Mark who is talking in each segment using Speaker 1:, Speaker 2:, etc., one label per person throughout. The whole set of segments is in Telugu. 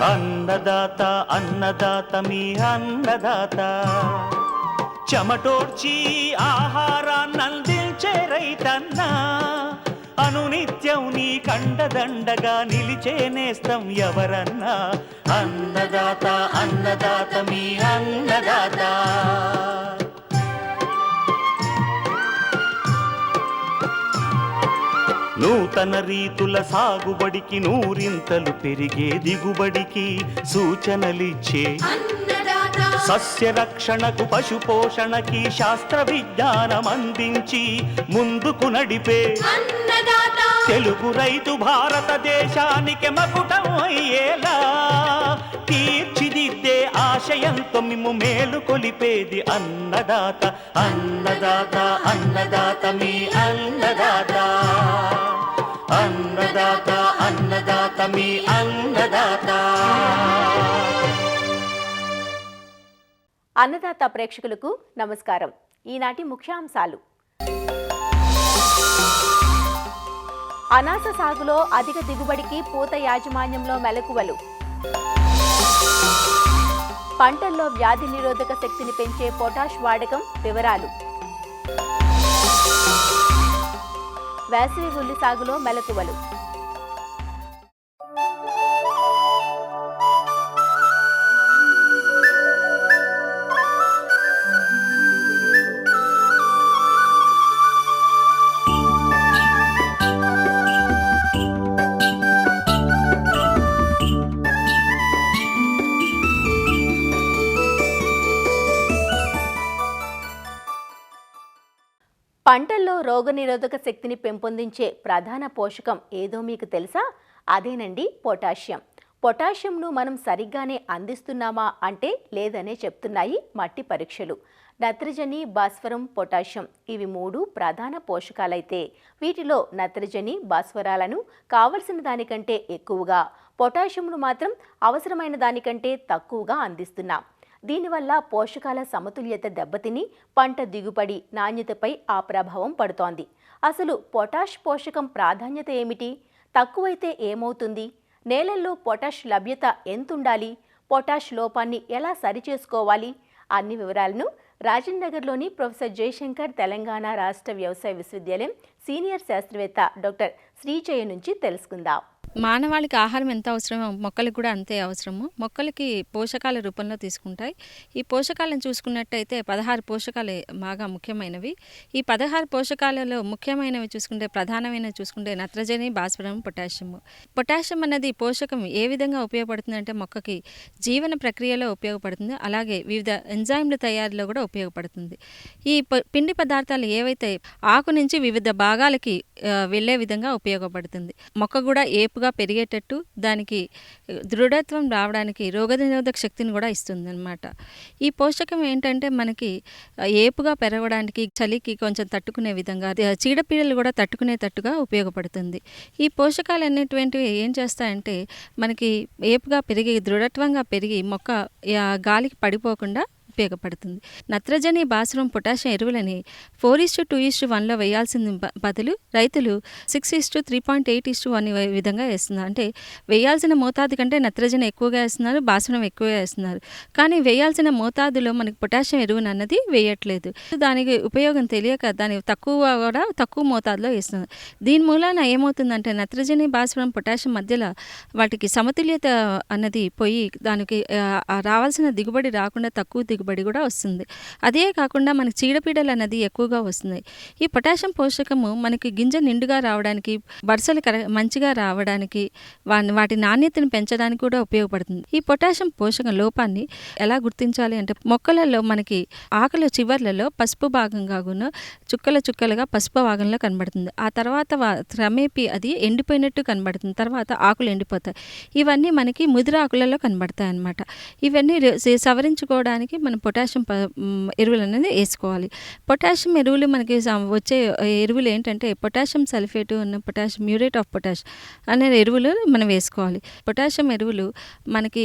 Speaker 1: అన్నదాత అన్నదాత మీ అన్నదాత, చెమటోడ్చి ఆహారాన్నందించే రైతన్నా, అనునిత్యం నీ కండదండగా నిలిచే నేస్తం ఎవరన్నా. అన్నదాత అన్నదాత మీ అన్నదాత. నూతన రీతుల సాగుబడికి, నూరింతలు పెరిగే దిగుబడికి సూచనలిచ్చే సస్య రక్షణకు, పశు పోషణకి శాస్త్ర విజ్ఞానం అందించి ముందుకు నడిపే తెలుగు రైతు భారతదేశానికి మకుటం అయ్యేలా తీర్చిదిద్దే ఆశయంతో మిమ్ము మేలు కొలిపేది అన్నదాత. అన్నదాత అన్నదాత మీ అన్నదాత. అన్నదాత అన్నదాత మీ అన్నదాత.
Speaker 2: అన్నదాత ప్రేక్షకులకు నమస్కారం. ఈనాటి ముఖ్యాంశాలు: అనాస సాగులో అధిక దిగుబడికి పూత యాజమాన్యంలో మెలకువలు, పంటల్లో వ్యాధి నిరోధక శక్తిని పెంచే పొటాష్ వాడకం వివరాలు, వేసవి ఉల్లి సాగులో మెలకువలు. పంటల్లో రోగనిరోధక శక్తిని పెంపొందించే ప్రధాన పోషకం ఏదో మీకు తెలుసా? అదేనండి పొటాషియం. పొటాషియంను మనం సరిగ్గానే అందిస్తున్నామా అంటే లేదనే చెప్తున్నాయి మట్టి పరీక్షలు. నత్రజని, భాస్వరం, పొటాషియం ఇవి 3 ప్రధాన పోషకాలైతే వీటిలో నత్రజని, భాస్వరాలను కావలసిన దానికంటే ఎక్కువగా, పొటాషియంను మాత్రం అవసరమైన దానికంటే తక్కువగా అందిస్తున్నాం. దీనివల్ల పోషకాల సమతుల్యత దెబ్బతిని పంట దిగుబడి, నాణ్యతపై ఆ ప్రభావం పడుతోంది. అసలు పొటాష్ పోషకం ప్రాధాన్యత ఏమిటి? తక్కువైతే ఏమవుతుంది? నేలల్లో పొటాష్ లభ్యత ఎంతుండాలి? పొటాష్ లోపాన్ని ఎలా సరిచేసుకోవాలి? అన్ని వివరాలను రాజేంద్రనగర్లోని ప్రొఫెసర్ జయశంకర్ తెలంగాణ రాష్ట్ర వ్యవసాయ విశ్వవిద్యాలయం సీనియర్ శాస్త్రవేత్త డాక్టర్ శ్రీజయ నుంచి తెలుసుకుందాం.
Speaker 3: మానవాళికి ఆహారం ఎంత అవసరమో మొక్కలకు కూడా అంతే అవసరము. మొక్కలకి పోషకాల రూపంలో తీసుకుంటాయి. ఈ పోషకాలను చూసుకున్నట్టయితే 16 పోషకాలు బాగా ముఖ్యమైనవి. ఈ 16 పోషకాలలో ముఖ్యమైనవి చూసుకుంటే, ప్రధానమైనవి చూసుకుంటే నత్రజని, భాస్వరం, పొటాషియము. పొటాషియం అన్నది పోషకం ఏ విధంగా ఉపయోగపడుతుందంటే మొక్కకి జీవన ప్రక్రియలో ఉపయోగపడుతుంది. అలాగే వివిధ ఎంజైమ్ల తయారీలో కూడా ఉపయోగపడుతుంది. ఈ పిండి పదార్థాలు ఏవైతే ఆకు నుంచి వివిధ భాగాలకి వెళ్ళే విధంగా ఉపయోగపడుతుంది. మొక్క కూడా ఏపుగా పెరిగేటట్టు, దానికి దృఢత్వం రావడానికి, రోగనిరోధక శక్తిని కూడా ఇస్తుంది అన్నమాట. ఈ పోషకం ఏంటంటే మనకి ఏపుగా పెరగడానికి, చలికి కొంచెం తట్టుకునే విధంగా, చీడపీడలు కూడా తట్టుకునేటట్టుగా ఉపయోగపడుతుంది. ఈ పోషకాలు అనేటువంటివి ఏం చేస్తాయంటే మనకి ఏపుగా పెరిగి, దృఢత్వంగా పెరిగి మొక్క గాలికి పడిపోకుండా ఉపయోగపడుతుంది. నత్రజని, భాస్వరం, పొటాషియం ఎరువులని 4:2:1లో వేయాల్సిన బదులు రైతులు 6:3.8:1 విధంగా వేస్తున్నారు. అంటే వేయాల్సిన మోతాదు కంటే నత్రజని ఎక్కువగా వేస్తున్నారు, భాస్వరం ఎక్కువగా వేస్తున్నారు. కానీ వేయాల్సిన మోతాదులో మనకి పొటాషియం ఎరువును అన్నది వేయట్లేదు. దానికి ఉపయోగం తెలియక దాని తక్కువ మోతాదులో వేస్తున్నారు. దీని మూలాన ఏమవుతుందంటే నత్రజని, భాస్వరం, పొటాషియం మధ్యలో వాటికి సమతుల్యత అన్నది పోయి దానికి రావాల్సిన దిగుబడి రాకుండా తక్కువ దిగుబడి కూడా వస్తుంది. అదే కాకుండా మనకి చీడపీడలు అన్నది ఎక్కువగా వస్తుంది. ఈ పొటాషియం పోషకము మనకి గింజ నిండుగా రావడానికి, బర్సలు మంచిగా రావడానికి, వాటి నాణ్యతను పెంచడానికి కూడా ఉపయోగపడుతుంది. ఈ పొటాషియం పోషక లోపాన్ని ఎలా గుర్తించాలి అంటే మొక్కలలో మనకి ఆకుల చివర్లలో పసుపు భాగంగా చుక్కలుగా పసుపు భాగంలో కనబడుతుంది. ఆ తర్వాత క్రమేపీ అది ఎండిపోయినట్టు కనబడుతుంది. తర్వాత ఆకులు ఎండిపోతాయి. ఇవన్నీ మనకి ముదిరి ఆకులలో కనబడతాయి అన్నమాట. ఇవన్నీ సవరించుకోవడానికి మనం పొటాషియం ఎరువులు అనేది వేసుకోవాలి. పొటాషియం ఎరువులు మనకి వచ్చే ఎరువులు ఏంటంటే potassium sulphate, potassium muriate of potash అనే ఎరువులు మనం వేసుకోవాలి. పొటాషియం ఎరువులు మనకి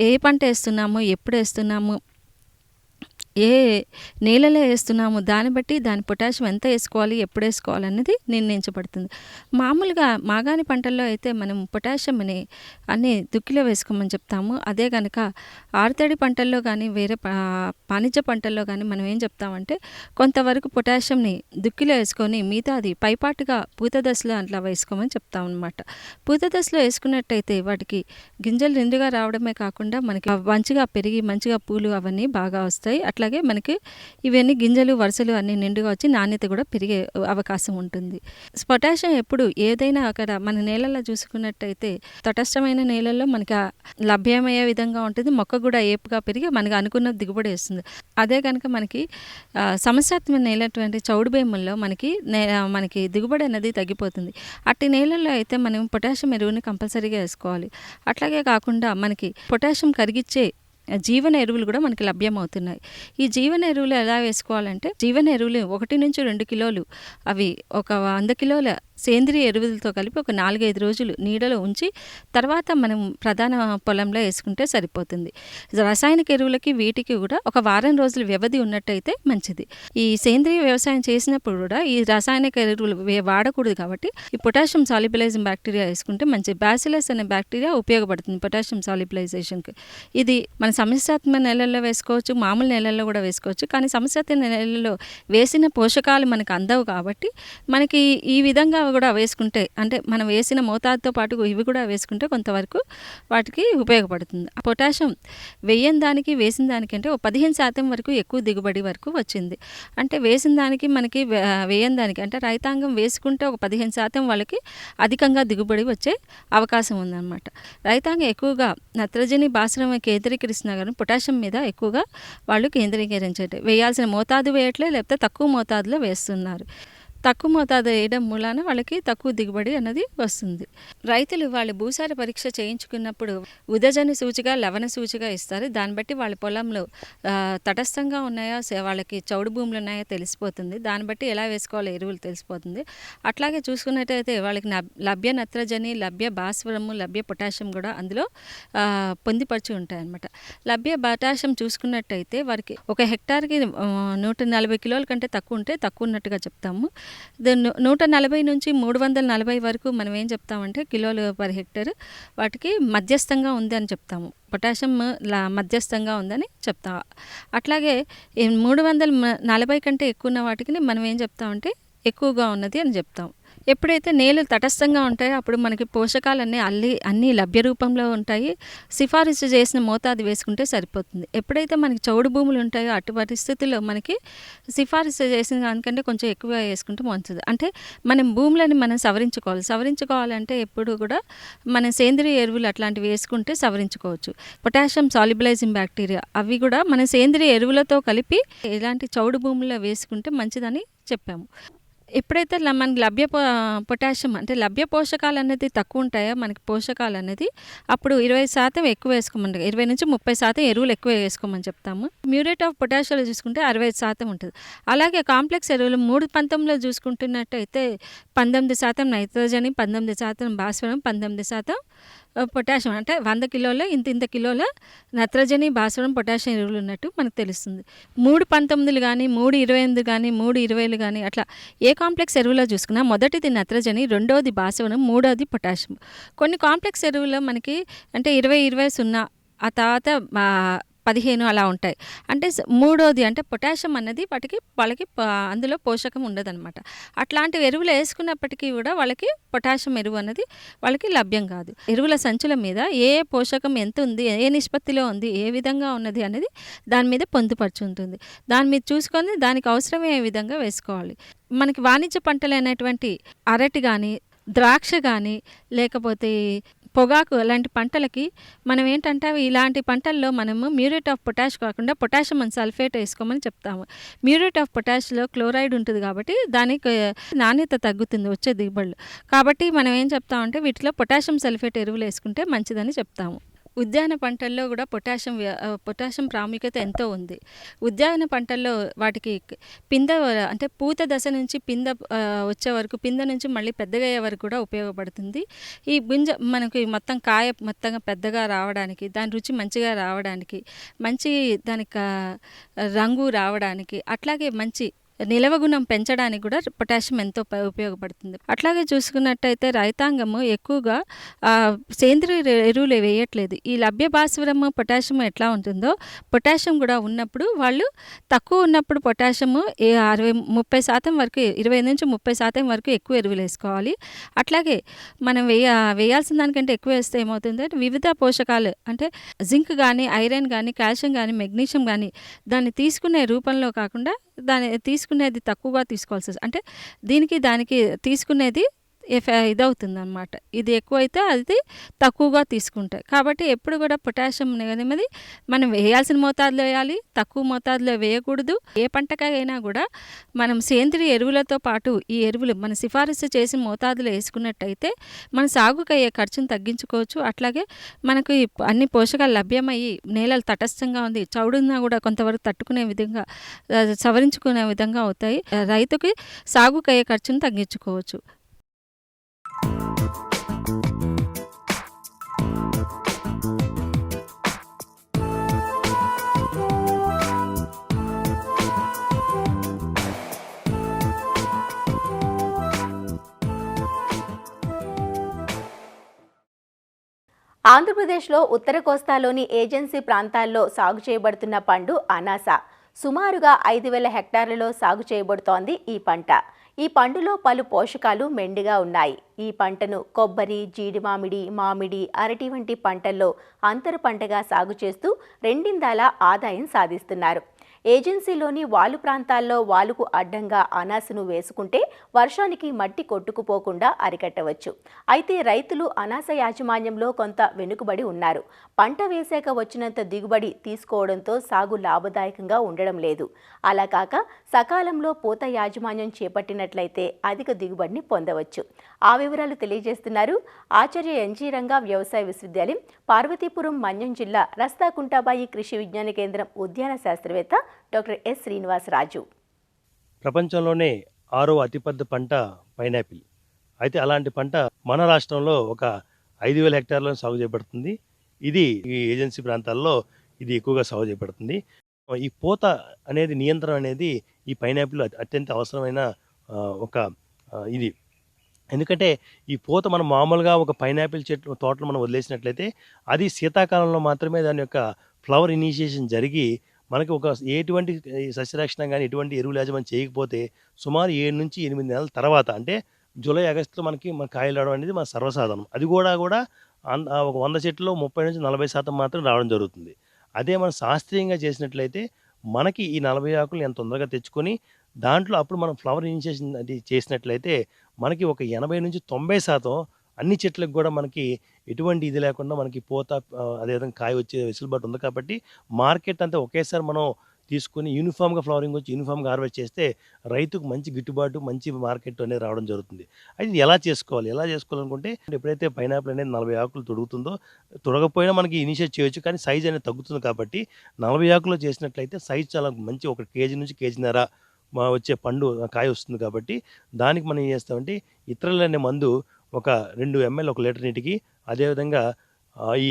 Speaker 3: ఏ పంట వేస్తున్నామో, ఎప్పుడు వేస్తున్నాము, ఏ నేలలో వేస్తున్నామో దాన్ని బట్టి దాని పొటాషియం ఎంత వేసుకోవాలి, ఎప్పుడు వేసుకోవాలనేది నిర్ణయించబడుతుంది. మామూలుగా మాగాణి పంటల్లో అయితే మనం పొటాషియంని అన్ని దుక్కిలో వేసుకోమని చెప్తాము. అదే కనుక ఆరుతడి పంటల్లో కానీ వేరే వాణిజ్య పంటల్లో కానీ మనం ఏం చెప్తామంటే కొంతవరకు పొటాషియంని దుక్కిలో వేసుకొని మిగతాది పైపాటుగా పూత దశలో అట్లా వేసుకోమని చెప్తాం అనమాట. పూత దశలో వేసుకున్నట్టయితే వాటికి గింజలు నిండుగా రావడమే కాకుండా మనకి మంచిగా పెరిగి మంచిగా పూలు అవన్నీ బాగా వస్తాయి. అట్లాగే మనకి ఇవన్నీ గింజలు వరుసలు అన్నీ నిండుగా వచ్చి నాణ్యత కూడా పెరిగే అవకాశం ఉంటుంది. పొటాషియం ఎప్పుడు ఏదైనా అక్కడ మన నేలల్లో చూసుకున్నట్టయితే తటస్థమైన నేలల్లో మనకి లభ్యమయ్యే విధంగా ఉంటుంది. మొక్క కూడా ఏపుగా పెరిగి మనకి అనుకున్న దిగుబడి వస్తుంది. అదే కనుక మనకి సమస్యాత్మక నేలటువంటి చౌడు భూముల్లో మనకి దిగుబడి అనేది తగ్గిపోతుంది. అట్టి నేలల్లో అయితే మనం పొటాషియం ఎరువుని కంపల్సరీగా వేసుకోవాలి. అట్లాగే కాకుండా మనకి పొటాషియం కరిగించే జీవన ఎరువులు కూడా మనకి లభ్యమవుతున్నాయి. ఈ జీవన ఎరువులు ఎలా వేసుకోవాలంటే జీవన ఎరువులు 1 నుంచి 2 కిలోలు అవి ఒక 100 కిలోల సేంద్రియ ఎరువులతో కలిపి ఒక 4-5 రోజులు నీడలో ఉంచి తర్వాత మనం ప్రధాన పొలంలో వేసుకుంటే సరిపోతుంది. రసాయనిక ఎరువులకి వీటికి కూడా ఒక వారం రోజుల వ్యవధి ఉన్నట్టయితే మంచిది. ఈ సేంద్రియ వ్యవసాయం చేసినప్పుడు కూడా ఈ రసాయనిక ఎరువులు వాడకూడదు కాబట్టి ఈ పొటాషియం సాల్యుబలైజింగ్ బ్యాక్టీరియా వేసుకుంటే మంచి బ్యాసిలస్ అనే బ్యాక్టీరియా ఉపయోగపడుతుంది పొటాషియం సాల్యుబలైజేషన్కి. ఇది మన సమస్యాత్మక నేలల్లో వేసుకోవచ్చు, మామూలు నేలల్లో కూడా వేసుకోవచ్చు. కానీ సమస్యాత్మక నేలల్లో వేసిన పోషకాలు మనకు అందవు కాబట్టి మనకి ఈ విధంగా కూడా వేసుకుంటే అంటే మనం వేసిన మోతాదుతో పాటు ఇవి కూడా వేసుకుంటే కొంతవరకు వాటికి ఉపయోగపడుతుంది. పొటాషియం వేసిన దానికి వేసిన దానికంటే 15% వరకు ఎక్కువ దిగుబడి వరకు వచ్చింది. అంటే వేసిన దానికి మనకి వేయని దానికి అంటే రైతాంగం వేసుకుంటే ఒక 15% వాళ్ళకి అధికంగా దిగుబడి వచ్చే అవకాశం ఉందన్నమాట. రైతాంగం ఎక్కువగా నత్రజని భాస్వరం కేంద్రీకరిస్తున్నా కానీ పొటాషియం మీద ఎక్కువగా వాళ్ళు కేంద్రీకరించట్లేదు. వేయాల్సిన మోతాదు వేయట్లేదు, లేకపోతే తక్కువ మోతాదులో వేస్తున్నారు. తక్కువ మోతాదు వేయడం మూలాన వాళ్ళకి తక్కువ దిగుబడి అన్నది వస్తుంది. రైతులు వాళ్ళు భూసార పరీక్ష చేయించుకున్నప్పుడు ఉదజని సూచిగా లవణ సూచిగా ఇస్తారు. దాన్ని బట్టి వాళ్ళ పొలంలో తటస్థంగా ఉన్నాయో వాళ్ళకి చౌడు భూములు ఉన్నాయో తెలిసిపోతుంది. దాన్ని బట్టి ఎలా వేసుకోవాలో ఎరువులు తెలిసిపోతుంది. అట్లాగే చూసుకున్నట్టయితే వాళ్ళకి లభ్య నత్రజని, లభ్య భాస్వరము, లభ్య పొటాషియం కూడా అందులో పొందిపరిచి ఉంటాయన్నమాట. లభ్య పొటాషియం చూసుకున్నట్టయితే వారికి ఒక హెక్టార్కి 140 కిలోల కంటే తక్కువ ఉంటే తక్కువ ఉన్నట్టుగా చెప్తాము. 140 నుంచి 340 వరకు మనం ఏం చెప్తామంటే కిలోలు పర్ హెక్టర్ వాటికి మధ్యస్థంగా ఉంది అని చెప్తాము. పొటాషియం మధ్యస్థంగా ఉందని చెప్తాం. అట్లాగే 340 కంటే ఎక్కువ ఉన్న వాటికి మనం ఏం చెప్తామంటే ఎక్కువగా ఉన్నది అని చెప్తాం. ఎప్పుడైతే నేలలు తటస్థంగా ఉంటాయో అప్పుడు మనకి పోషకాలన్నీ అన్నీ లభ్య రూపంలో ఉంటాయి. సిఫారసు చేసిన మోతాదు వేసుకుంటే సరిపోతుంది. ఎప్పుడైతే మనకి చౌడు భూములు ఉంటాయో అటు పరిస్థితుల్లో మనకి సిఫారసు చేసిన దానికంటే కొంచెం ఎక్కువ వేసుకుంటే మంచిది. అంటే మనం భూములని మనం సవరించుకోవాలంటే ఎప్పుడు కూడా మనం సేంద్రియ ఎరువులు అట్లాంటివి వేసుకుంటే సవరించుకోవచ్చు. పొటాషియం సాల్యుబలైజింగ్ బ్యాక్టీరియా అవి కూడా మన సేంద్రియ ఎరువులతో కలిపి ఇలాంటి చౌడు భూముల్లో వేసుకుంటే మంచిదని చెప్పాము. ఎప్పుడైతే మనకి లభ్య పొటాషియం అంటే లభ్య పోషకాలు అనేది తక్కువ ఉంటాయో మనకి పోషకాలు అనేది అప్పుడు 20% ఎక్కువ వేసుకోమని 20 నుంచి 30% ఎరువులు ఎక్కువ వేసుకోమని చెప్తాము. మ్యూరేట్ ఆఫ్ పొటాషియంలో చూసుకుంటే 65% ఉంటుంది. అలాగే కాంప్లెక్స్ ఎరువులు 3-19లో చూసుకుంటున్నట్టయితే 19% నైట్రోజని, 19% భాస్వరం, 19% పొటాషియం అంటే 100 కిలోల ఇంత కిలోల నత్రజని, భాస్వరం, పొటాషియం ఎరువులు ఉన్నట్టు మనకు తెలుస్తుంది. 3-19 కానీ 3-28 కానీ 3-20 కానీ అట్లా ఏ కాంప్లెక్స్ ఎరువులో చూసుకున్నా మొదటిది నత్రజని, రెండోది భాస్వరం, మూడోది పొటాషియం. కొన్ని కాంప్లెక్స్ ఎరువుల్లో మనకి అంటే 20-20-0 ఆ తర్వాత 15 అలా ఉంటాయి. అంటే మూడోది అంటే పొటాషియం అన్నది వాళ్ళకి అందులో పోషకం ఉండదన్నమాట. అట్లాంటి ఎరువులు వేసుకున్నప్పటికీ కూడా వాళ్ళకి పొటాషియం ఎరువు అన్నది వాళ్ళకి లభ్యం కాదు. ఎరువుల సంచుల మీద ఏ పోషకం ఎంత ఉంది, ఏ నిష్పత్తిలో ఉంది, ఏ విధంగా ఉన్నది అనేది దాని మీద పొందుపరిచి ఉంటుంది. దాని మీద చూసుకొని దానికి అవసరమయ్యే విధంగా వేసుకోవాలి. మనకి వాణిజ్య పంటలు అనేటువంటి అరటి కానీ, ద్రాక్ష కానీ, లేకపోతే పొగాకు అలాంటి పంటలకి మనం ఏంటంటే ఇలాంటి పంటల్లో మనము మ్యూరేట్ ఆఫ్ పొటాష్ కాకుండా పొటాషియం అండ్ సల్ఫేట్ వేసుకోమని చెప్తాము. మ్యూరేట్ ఆఫ్ పొటాష్లో క్లోరైడ్ ఉంటుంది కాబట్టి దానికి నాణ్యత తగ్గుతుంది వచ్చే దిగుబడులు. కాబట్టి మనం ఏం చెప్తామంటే వీటిలో పొటాషియం సల్ఫేట్ ఎరువులు వేసుకుంటే మంచిదని చెప్తాము. ఉద్యాన పంటల్లో కూడా పొటాషియం ప్రాముఖ్యత ఎంతో ఉంది. ఉద్యాన పంటల్లో వాటికి పిందె అంటే పూత దశ నుంచి వచ్చే వరకు, పిందె నుంచి మళ్ళీ పెద్దగా అయ్యే వరకు కూడా ఉపయోగపడుతుంది. ఈ గింజ మనకి మొత్తం కాయ మొత్తంగా పెద్దగా రావడానికి, దాని రుచి మంచిగా రావడానికి, మంచి దానికి రంగు రావడానికి, అట్లాగే మంచి నిలవ గుణం పెంచడానికి కూడా పొటాషియం ఎంతో ఉపయోగపడుతుంది. అట్లాగే చూసుకున్నట్టయితే రైతాంగము ఎక్కువగా సేంద్రియ ఎరువులు వేయట్లేదు. ఈ లభ్య భాస్వరం పొటాషియం ఎట్లా ఉంటుందో పొటాషియం కూడా ఉన్నప్పుడు వాళ్ళు తక్కువ ఉన్నప్పుడు పొటాషియము 30% వరకు, 20-30% వరకు ఎక్కువ ఎరువులు వేసుకోవాలి. అట్లాగే మనం వేయాల్సిన దానికంటే ఎక్కువ వేస్తే ఏమవుతుందంటే వివిధ పోషకాలు అంటే జింక్ కానీ, ఐరన్ కానీ, కాల్షియం కానీ, మెగ్నీషియం కానీ దాన్ని తీసుకునే రూపంలో కాకుండా దాన్ని తీసుకునేది తక్కువగా తీసుకోవాల్సి వస్తుంది. అంటే దానికి తీసుకునేది ఇదవుతుందన్నమాట. ఇది ఎక్కువైతే అది తక్కువగా తీసుకుంటాయి. కాబట్టి ఎప్పుడు కూడా పొటాషియం అనేది మనం వేయాల్సిన మోతాదులో వేయాలి, తక్కువ మోతాదులో వేయకూడదు. ఏ పంటకైనా కూడా మనం సేంద్రియ ఎరువులతో పాటు ఈ ఎరువులు మన సిఫారసు చేసిన మోతాదులో వేసుకున్నట్టయితే మన సాగుకు అయ్యే ఖర్చును తగ్గించుకోవచ్చు. అట్లాగే మనకు అన్ని పోషకాలు లభ్యమయ్యి నేలలు తటస్థంగా ఉంది, చౌడున్నా కూడా కొంతవరకు తట్టుకునే విధంగా, సవరించుకునే విధంగా అవుతాయి. రైతుకి సాగుకు అయ్యే ఖర్చును తగ్గించుకోవచ్చు.
Speaker 2: ఆంధ్రప్రదేశ్లో ఉత్తర కోస్తాలోని ఏజెన్సీ ప్రాంతాల్లో సాగు చేయబడుతున్న పండు అనాస. సుమారుగా 5,000 హెక్టార్లలో సాగు చేయబడుతోంది ఈ పంట. ఈ పండులో పలు పోషకాలు మెండుగా ఉన్నాయి. ఈ పంటను కొబ్బరి, జీడి మామిడి, అరటి వంటి పంటల్లో అంతర పంటగా సాగు చేస్తూ రెండిందాల ఆదాయం సాధిస్తున్నారు. ఏజెన్సీలోని వాలు ప్రాంతాల్లో వాలుకు అడ్డంగా అనాసను వేసుకుంటే వర్షానికి మట్టి కొట్టుకుపోకుండా అరికట్టవచ్చు. అయితే రైతులు అనాస యాజమాన్యంలో కొంత వెనుకబడి ఉన్నారు. పంట వేసాక వచ్చినంత దిగుబడి తీసుకోవడంతో సాగు లాభదాయకంగా ఉండడం లేదు. అలా కాక సకాలంలో పూత యాజమాన్యం చేపట్టినట్లయితే అధిక దిగుబడిని పొందవచ్చు. ఆ వివరాలు తెలియజేస్తున్నారు ఆచార్య ఎన్జీ రంగా వ్యవసాయ విశ్వవిద్యాలయం, పార్వతీపురం మన్యం జిల్లా రస్తాకుంటాబాయి కృషి విజ్ఞాన కేంద్రం ఉద్యాన శాస్త్రవేత్త డాక్టర్ ఎస్ శ్రీనివాసరాజు.
Speaker 4: ప్రపంచంలోనే 6వ అతిపెద్ద పంట పైనాపిల్. అయితే అలాంటి పంట మన రాష్ట్రంలో ఒక 5,000 హెక్టార్లలో సాగు చేయబడుతుంది. ఇది ఈ ఏజెన్సీ ప్రాంతాల్లో ఇది ఎక్కువగా సాగు చేయబడుతుంది. ఈ పూత అనేది, నియంత్రణ అనేది ఈ పైనాపిల్ అత్యంత అవసరమైన ఇది. ఎందుకంటే ఈ పూత మనం మామూలుగా ఒక పైనాపిల్ చెట్టు తోటలో మనం వదిలేసినట్లయితే అది శీతాకాలంలో మాత్రమే దాని యొక్క ఫ్లవర్ ఇనిషియేషన్ జరిగి మనకి ఎటువంటి సస్యరక్షణ కానీ ఎటువంటి ఎరువులు యాజమాన్యం చేయకపోతే సుమారు 7-8 నెలల తర్వాత, అంటే జూలై, ఆగస్టులో మన కాయలు రావడం అనేది మన సర్వసాధారణం. అది కూడా ఒక 100 చెట్లలో 30-40% మాత్రం రావడం జరుగుతుంది. అదే మనం శాస్త్రీయంగా చేసినట్లయితే మనకి ఈ 40 ఆకులు ఎంత తొందరగా తెచ్చుకొని దాంట్లో అప్పుడు మనం ఫ్లవర్ ఇనిషియేషన్ అది చేసినట్లయితే మనకి ఒక 80-90% అన్ని చెట్లకు కూడా మనకి ఎటువంటి ఇది లేకుండా మనకి పూత, అదేవిధంగా కాయ వచ్చే వెసులుబాటు ఉంది. కాబట్టి మార్కెట్ అంతా ఒకేసారి మనం తీసుకొని యూనిఫామ్గా ఫ్లవరింగ్ వచ్చి యూనిఫామ్గా హార్వెస్ట్ చేస్తే రైతుకు మంచి గిట్టుబాటు, మంచి మార్కెట్ అనేది రావడం జరుగుతుంది. అయితే ఎలా చేసుకోవాలనుకుంటే ఎప్పుడైతే పైనాపిల్ అనేది 40 ఆకులు తొడగపోయినా మనకి ఇనిషియేట్ చేయొచ్చు, కానీ సైజ్ అనేది తగ్గుతుంది. కాబట్టి 40 ఆకులు చేసినట్లయితే సైజ్ చాలా మంచి, 1 కేజీ నుంచి 1.5 కేజీన్నర వచ్చే కాయ వస్తుంది. కాబట్టి దానికి మనం ఏం చేస్తామంటే ఇతరులు అనే మందు ఒక 2 ml 1 లీటర్ నీటికి, అదేవిధంగా ఈ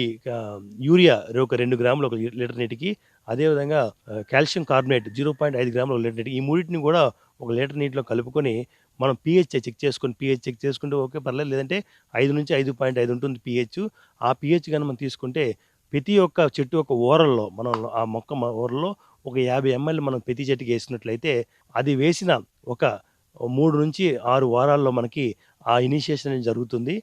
Speaker 4: యూరియా ఒక 2 గ్రాములు 1 లీటర్ నీటికి, అదేవిధంగా కాల్షియం కార్బోనేట్ 0.5 గ్రాములు 1 లీటర్ నీటికి, ఈ మూడింటిని కూడా 1 లీటర్ నీటిలో కలుపుకొని మనం pH చెక్ చేసుకుంటే ఓకే, పర్లేదు. లేదంటే 5-5.5 ఉంటుంది pH. ఆ pH కానీ మనం తీసుకుంటే ప్రతి ఒక్క చెట్టు యొక్క ఓరల్లో, మనం ఆ మొక్క ఓరల్లో ఒక 50 ml మనం ప్రతి చెట్టుకి వేసినట్లయితే అది వేసిన ఒక 3-6 వారాల్లో మనకి ఆ ఇనిషియేషన్ అనేది జరుగుతుంది.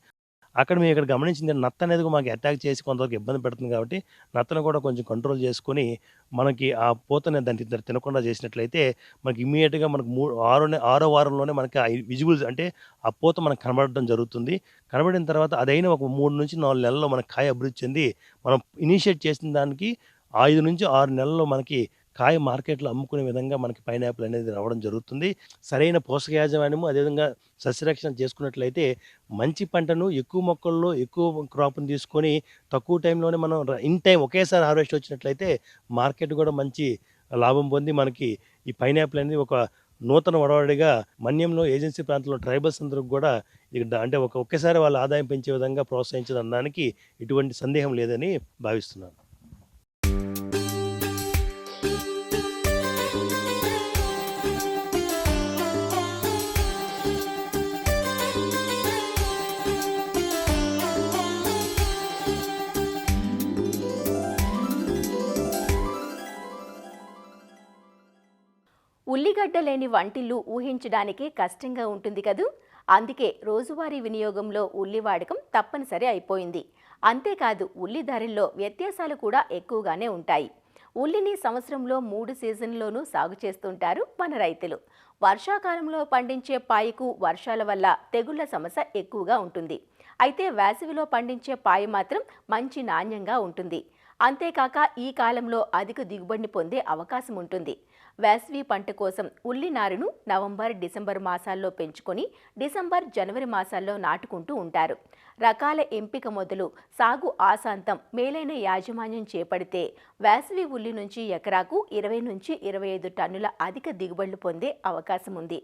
Speaker 4: అక్కడ మేము ఇక్కడ గమనించింది, నత్త అనేది మాకు అటాక్ చేసి కొంతవరకు ఇబ్బంది పెడుతుంది. కాబట్టి నత్తను కూడా కొంచెం కంట్రోల్ చేసుకొని మనకి ఆ పూతని దాన్ని తినకుండా చేసినట్లయితే మనకి ఇమ్మీడియట్గా మనకు 6వ వారంలోనే మనకి ఆ విజిబుల్స్, అంటే ఆ పూత మనకు కనబడడం జరుగుతుంది. కనబడిన తర్వాత అదైనా ఒక 3-4 నెలల్లో మనకు కాయ అభివృద్ధి చెంది మనం ఇనిషియేట్ చేసిన దానికి 5-6 నెలల్లో మనకి కాయ మార్కెట్లో అమ్ముకునే విధంగా మనకి పైనాపిల్ అనేది రావడం జరుగుతుంది. సరైన పోషక యాజమాన్యము అదేవిధంగా సస్యరక్షణ చేసుకున్నట్లయితే మంచి పంటను ఎక్కువ మొక్కల్లో ఎక్కువ క్రాప్‌ని తీసుకొని తక్కువ టైంలోనే మనం ఇన్ టైం ఒకేసారి హార్వెస్ట్ వచ్చినట్లయితే మార్కెట్ కూడా మంచి లాభం పొంది మనకి ఈ పైనాపిల్ అనేది ఒక నూతన ఒరవడిగా మన్యంలో ఏజెన్సీ ప్రాంతంలో ట్రైబల్స్ అందరికి కూడా అంటే ఒకేసారి వాళ్ళ ఆదాయం పెంచే విధంగా ప్రోత్సహించడానికి ఎటువంటి సందేహం లేదని భావిస్తున్నాను.
Speaker 2: ఉల్లిగడ్డ లేని వంటిల్లు ఊహించడానికే కష్టంగా ఉంటుంది కదూ. అందుకే రోజువారీ వినియోగంలో ఉల్లి వాడకం తప్పనిసరి అయిపోయింది. అంతేకాదు ఉల్లి ధరల్లో వ్యత్యాసాలు కూడా ఎక్కువగానే ఉంటాయి. ఉల్లిని సంవత్సరంలో 3 సీజన్లోనూ సాగు చేస్తుంటారు మన రైతులు. వర్షాకాలంలో పండించే పాయకు వర్షాల వల్ల తెగుళ్ల సమస్య ఎక్కువగా ఉంటుంది. అయితే వేసవిలో పండించే పాయ మాత్రం మంచి నాణ్యంగా ఉంటుంది. అంతేకాక ఈ కాలంలో అధిక దిగుబడిని పొందే అవకాశం ఉంటుంది. వేసవి పంట కోసం ఉల్లి నారును నవంబర్, డిసెంబర్ మాసాల్లో పెంచుకొని డిసెంబర్, జనవరి మాసాల్లో నాటుకుంటూ ఉంటారు. రకాల ఎంపిక మొదలు సాగు ఆశాంతం మేలైన యాజమాన్యం చేపడితే వేసవి ఉల్లి నుంచి ఎకరాకు 20 నుంచి 25 టన్నుల అధిక దిగుబడులు పొందే అవకాశం ఉంది.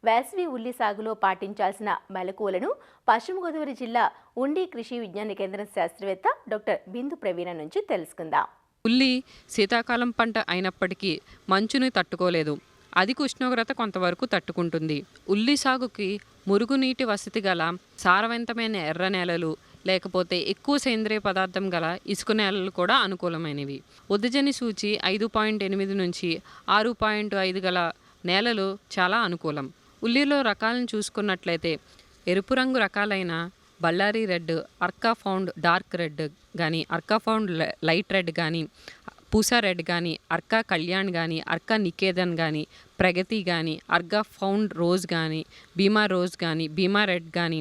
Speaker 2: వేసవి ఉల్లి సాగులో పాటించాల్సిన మెలకువలను పశ్చిమ గోదావరి జిల్లా ఉండి కృషి విజ్ఞాన కేంద్రం శాస్త్రవేత్త డాక్టర్ బిందు ప్రవీణ నుంచి తెలుసుకుందాం.
Speaker 5: ఉల్లి శీతాకాలం పంట అయినప్పటికీ మంచుని తట్టుకోలేదు. అధిక ఉష్ణోగ్రత కొంతవరకు తట్టుకుంటుంది. ఉల్లి సాగుకి మురుగునీటి వసతి గల సారవంతమైన ఎర్ర నేలలు లేకపోతే ఎక్కువ సేంద్రియ పదార్థం గల ఇసుక నేలలు కూడా అనుకూలమైనవి. ఉదజని సూచి 5.8 నుంచి 6.5 గల నేలలు చాలా అనుకూలం. ఉల్లిలో రకాలను చూసుకున్నట్లయితే ఎరుపు రంగు రకాలైన Bellary red, Arka found dark red కానీ, అర్కా ఫౌండ్ లైట్ రెడ్ కానీ, పూసా రెడ్ కానీ, అర్కా కళ్యాణ్ కానీ, అర్కా నికేతన్ కానీ, ప్రగతి కానీ, అర్కా ఫౌండ్ రోజ్ కానీ, భీమా రోజ్ కానీ, భీమా రెడ్ కానీ,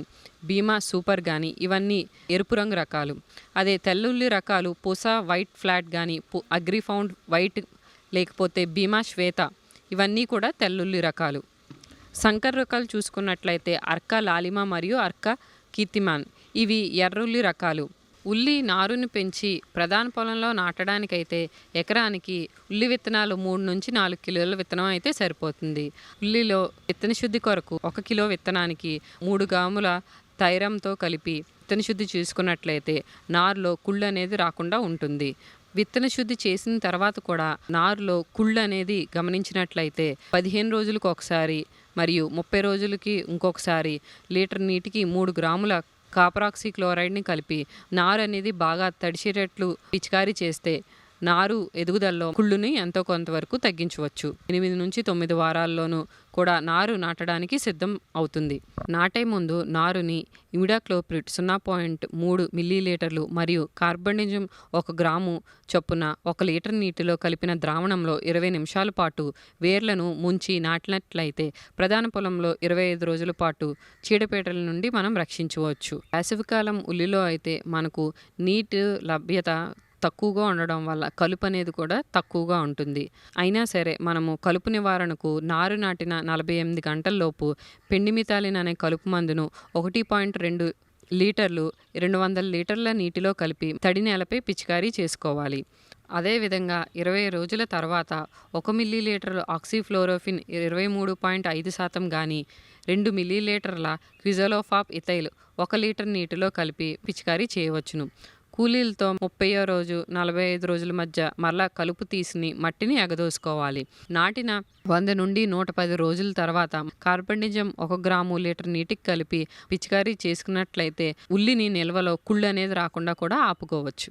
Speaker 5: భీమా సూపర్ కానీ ఇవన్నీ ఎరుపు రంగు రకాలు. అదే తెల్లుల్లి రకాలు పూసా వైట్ ఫ్లాట్ కానీ, అగ్రి ఫౌండ్ వైట్ లేకపోతే భీమా శ్వేత ఇవన్నీ కూడా తెల్లుల్లి రకాలు. సంకర్ రకాలు చూసుకున్నట్లయితే అర్కా లాలిమా మరియు అర్కా కీర్తిమాన్ ఇవి ఎర్రుల్లి రకాలు. ఉల్లి నారుని పెంచి ప్రధాన పొలంలో నాటడానికైతే ఎకరానికి ఉల్లి విత్తనాలు 3 నుంచి 4 కిలోల విత్తనం అయితే సరిపోతుంది. ఉల్లిలో విత్తన శుద్ధి కొరకు 1 కిలో విత్తనానికి 3 గ్రాముల థైరంతో కలిపి విత్తన శుద్ధి చేసుకున్నట్లయితే నారులో కుళ్ళు అనేది రాకుండా ఉంటుంది. విత్తన శుద్ధి చేసిన తర్వాత కూడా నారులో కుళ్ళు అనేది గమనించినట్లయితే 15 రోజులకు ఒకసారి మరియు 30 రోజులకి ఇంకొకసారి లీటర్ నీటికి 3 గ్రాముల కాపరాక్సీ క్లోరైడ్ని కలిపి నారు అనేది బాగా తడిచేటట్లు పిచికారీ చేస్తే నారు ఎదుగుదలలో కుళ్ళుని ఎంతో కొంతవరకు తగ్గించవచ్చు. 8 నుంచి 9 వారాల్లోనూ కూడా నారు నాటడానికి సిద్ధం అవుతుంది. నాటే ముందు నారుని ఇమిడాక్లోప్రిడ్ 0.3 మిల్లీలీటర్లు మరియు కార్బనిజం 1 గ్రాము చొప్పున 1 లీటర్ నీటిలో కలిపిన ద్రావణంలో 20 నిమిషాల పాటు వేర్లను ముంచి నాటినట్లయితే ప్రధాన పొలంలో 25 రోజుల పాటు చీడపీడల నుండి మనం రక్షించవచ్చు. వేసవికాలం ఉల్లిలో అయితే మనకు నీటి లభ్యత తక్కువగా ఉండడం వల్ల కలుపు అనేది కూడా తక్కువగా ఉంటుంది. అయినా సరే మనము కలుపు నివారణకు నారు నాటిన 48 గంటల్లోపు పెండిమిథాలిన్ అనే కలుపు మందును 1.2 లీటర్లు 200 లీటర్ల నీటిలో కలిపి తడి నేలపై పిచికారీ చేసుకోవాలి. అదేవిధంగా 20 రోజుల తర్వాత 1 మిల్లీలీటర్ ఆక్సిఫ్లోరోఫిన్ 23.5% కానీ 2 మిల్లీలీటర్ల క్విజలోఫాప్ ఇథైల్ 1 లీటర్ నీటిలో కలిపి పిచికారీ చేయవచ్చును. కూలీలతో 30వ రోజు 45 రోజుల మధ్య మరలా కలుపు తీసి మట్టిని ఎగదోసుకోవాలి. నాటిన 100 నుండి 110 రోజుల తర్వాత కార్బనిజం 1 గ్రాము లీటర్ నీటికి కలిపి పిచికారీ చేసుకున్నట్లయితే ఉల్లిని నిల్వలో కుళ్ళు అనేది రాకుండా కూడా ఆపుకోవచ్చు.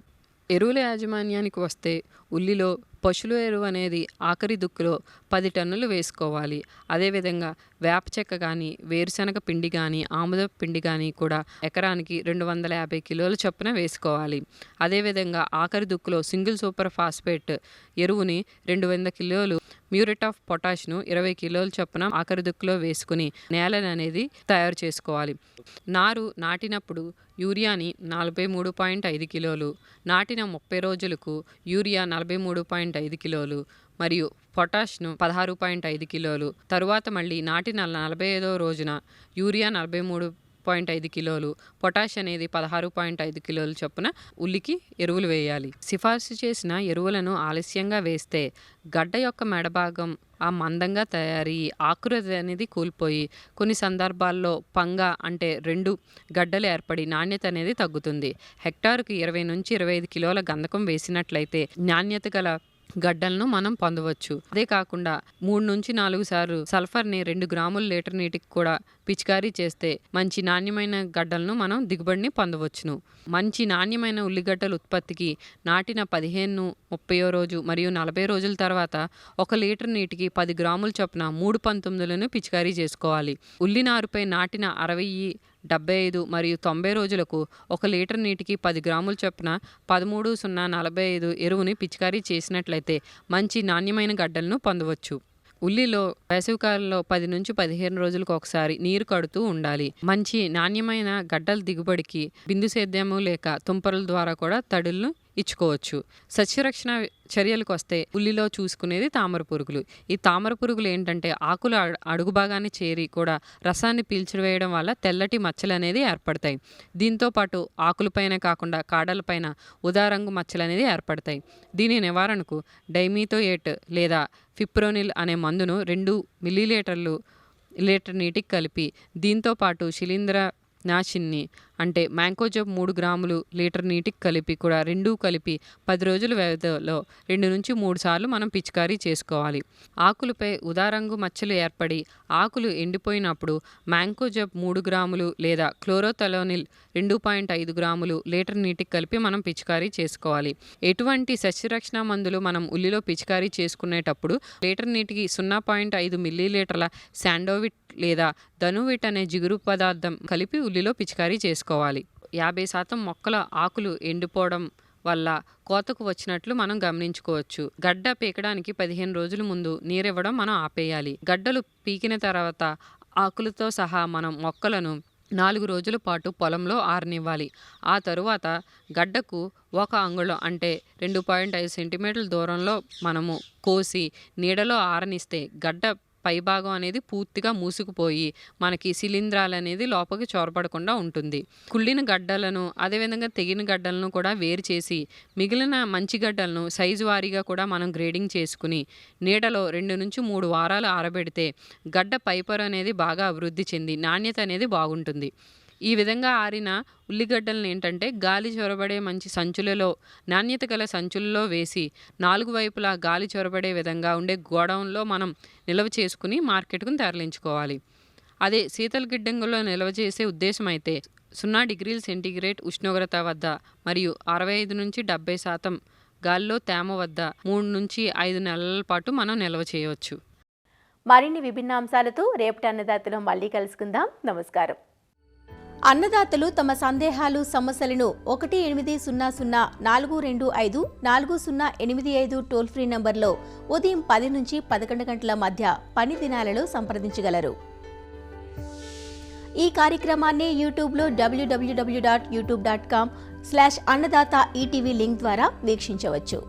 Speaker 5: ఎరువుల యాజమాన్యానికి వస్తే ఉల్లిలో పశువుల ఎరువు అనేది ఆఖరి దుక్కులో 10 టన్నులు వేసుకోవాలి. అదేవిధంగా వేప చెక్క కానీ, వేరుశనగ పిండి కానీ, ఆముద పిండి కానీ కూడా ఎకరానికి 250 కిలోల చొప్పున వేసుకోవాలి. అదేవిధంగా ఆఖరి దుక్కులో సింగిల్ సూపర్ ఫాస్ఫేట్ ఎరువుని 200 కిలోలు, మ్యూరేట్ ఆఫ్ పొటాష్ను 20 కిలోల చొప్పున ఆఖరి దుక్కులో వేసుకుని నేలను అనేది తయారు చేసుకోవాలి. నారు నాటినప్పుడు యూరియాని 43.5 కిలోలు, నాటిన 30 రోజులకు యూరియా 43.5 కిలోలు మరియు పొటాష్ను 16.5 కిలోలు. తరువాత మళ్ళీ నాటిన 45వ రోజున యూరియా 43.5 కిలోలు, పొటాష్ అనేది 16.5 కిలోలు చొప్పున ఉల్లికి ఎరువులు వేయాలి. సిఫార్సు చేసిన ఎరువులను ఆలస్యంగా వేస్తే గడ్డ యొక్క మెడభాగం ఆ మందంగా తయారయ్యి ఆకృతి అనేది కూలిపోయి కొన్ని సందర్భాల్లో పంగ అంటే 2 గడ్డలు ఏర్పడి నాణ్యత అనేది తగ్గుతుంది. హెక్టారుకు 20 నుంచి 25 కిలోల గంధకం వేసినట్లయితే నాణ్యత గల గడ్డలను మనం పొందవచ్చు. అదే కాకుండా 3 నుంచి 4 సార్లు సల్ఫర్ని 2 గ్రాముల లీటర్ నీటికి కూడా పిచికారీ చేస్తే మంచి నాణ్యమైన గడ్డలను మనం దిగుబడిని పొందవచ్చును. మంచి నాణ్యమైన ఉల్లిగడ్డల ఉత్పత్తికి నాటిన 15, 30వ రోజు మరియు 40 రోజుల తర్వాత 1 లీటర్ నీటికి 10 గ్రాముల చొప్పున 3 పంతొమ్మిదిలను పిచికారీ చేసుకోవాలి. ఉల్లి నారుపై నాటిన 60, 75 మరియు 90 రోజులకు 1 లీటర్ నీటికి 10 గ్రాముల చొప్పున 13,045 ఎరువుని పిచికారీ చేసినట్లయితే మంచి నాణ్యమైన గడ్డలను పొందవచ్చు. ఉల్లిలో వేసవికాలంలో 10 నుంచి 15 రోజులకు ఒకసారి నీరు కడుతూ ఉండాలి. మంచి నాణ్యమైన గడ్డల దిగుబడికి బిందు సేద్యము లేక తుంపరుల ద్వారా కూడా తడులను ఇచ్చుకోవచ్చు. సస్యరక్షణ చర్యలకు వస్తే ఉల్లిలో చూసుకునేది తామర పురుగులు. ఈ తామర పురుగులు ఏంటంటే ఆకుల అడుగు భాగాన్ని చేరి కూడా రసాన్ని పీల్చివేయడం వల్ల తెల్లటి మచ్చలు అనేది ఏర్పడతాయి. దీంతో పాటు ఆకులపైన కాకుండా కాడలపైన ఉదారంగు మచ్చలు అనేది ఏర్పడతాయి. దీని నివారణకు డైమిథోయేట్ లేదా ఫిప్రోనిల్ అనే మందును 2 మిల్లీలీటర్లు లీటర్ నీటికి కలిపి దీంతో పాటు శిలీంద్ర నాశిని అంటే మ్యాంకోజబ్ 3 గ్రాములు లీటర్ నీటికి కలిపి కూడా 2 కలిపి 10 రోజుల వ్యవధిలో 2 నుంచి 3 సార్లు మనం పిచికారీ చేసుకోవాలి. ఆకులపై ఉదారంగు మచ్చలు ఏర్పడి ఆకులు ఎండిపోయినప్పుడు మ్యాంకోజబ్ 3 గ్రాములు లేదా క్లోరోథలోనిల్ 2.5 గ్రాములు లీటర్ నీటికి కలిపి మనం పిచికారీ చేసుకోవాలి. ఎటువంటి సస్యరక్షణ మందులు మనం ఉల్లిలో పిచికారీ చేసుకునేటప్పుడు లీటర్ నీటికి 0.5 మిల్లీలీటర్ల శాండోవిట్ లేదా ధనువిట్ అనే జిగురు పదార్థం కలిపి ఉల్లిలో పిచికారీ చేసుకోవాలి. 50% మొక్కల ఆకులు ఎండిపోవడం వల్ల కోతకు వచ్చినట్లు మనం గమనించుకోవచ్చు. గడ్డ పీకడానికి 15 రోజుల ముందు నీరివ్వడం మనం ఆపేయాలి. గడ్డలు పీకిన తర్వాత ఆకులతో సహా మనం మొక్కలను 4 రోజుల పాటు పొలంలో ఆరనివ్వాలి. ఆ తరువాత గడ్డకు 1 అంగుళం అంటే 2.5 సెంటీమీటర్ల దూరంలో మనము కోసి నీడలో ఆరనిస్తే గడ్డ పైభాగం అనేది పూర్తిగా మూసుకుపోయి మనకి శిలీంధ్రాలు అనేది లోపలికి చొరబడకుండా ఉంటుంది. కుళ్ళిన గడ్డలను అదేవిధంగా తెగిన గడ్డలను కూడా వేరు చేసి మిగిలిన మంచి గడ్డలను సైజు వారీగా కూడా మనం గ్రేడింగ్ చేసుకుని నీడలో 2 నుంచి 3 వారాలు ఆరబెడితే గడ్డ పైపొర అనేది బాగా అభివృద్ధి చెంది నాణ్యత అనేది బాగుంటుంది. ఈ విధంగా ఆరిన ఉల్లిగడ్డలను ఏంటంటే గాలి చొరబడే మంచి సంచులలో నాణ్యత గల సంచులలో వేసి 4 వైపులా గాలి చొరబడే విధంగా ఉండే గోడౌన్లో మనం నిల్వ చేసుకుని మార్కెట్కు తరలించుకోవాలి. అదే శీతల గిడ్డంగుల్లో నిల్వ చేసే ఉద్దేశం అయితే 0 డిగ్రీల సెంటీగ్రేడ్ ఉష్ణోగ్రత వద్ద మరియు 65 నుంచి 70% గాలిలో తేమ వద్ద 3 నుంచి 5 నెలల పాటు మనం నిల్వ చేయవచ్చు.
Speaker 2: మరిన్ని విభిన్న అంశాలతో రేపటి అన్నదాతలో మళ్ళీ కలుసుకుందాం. నమస్కారం. అన్నదాతలు తమ సందేహాలు సమస్యలను 1800-425-4085 టోల్ ఫ్రీ నంబర్లో ఉదయం 10 నుంచి 11 గంటల మధ్య పని దినాలలో సంప్రదించగలరు. ఈ కార్యక్రమాన్ని యూట్యూబ్లో www.youtube.com/అన్నదాత ఈటీవీ లింక్ ద్వారా వీక్షించవచ్చు.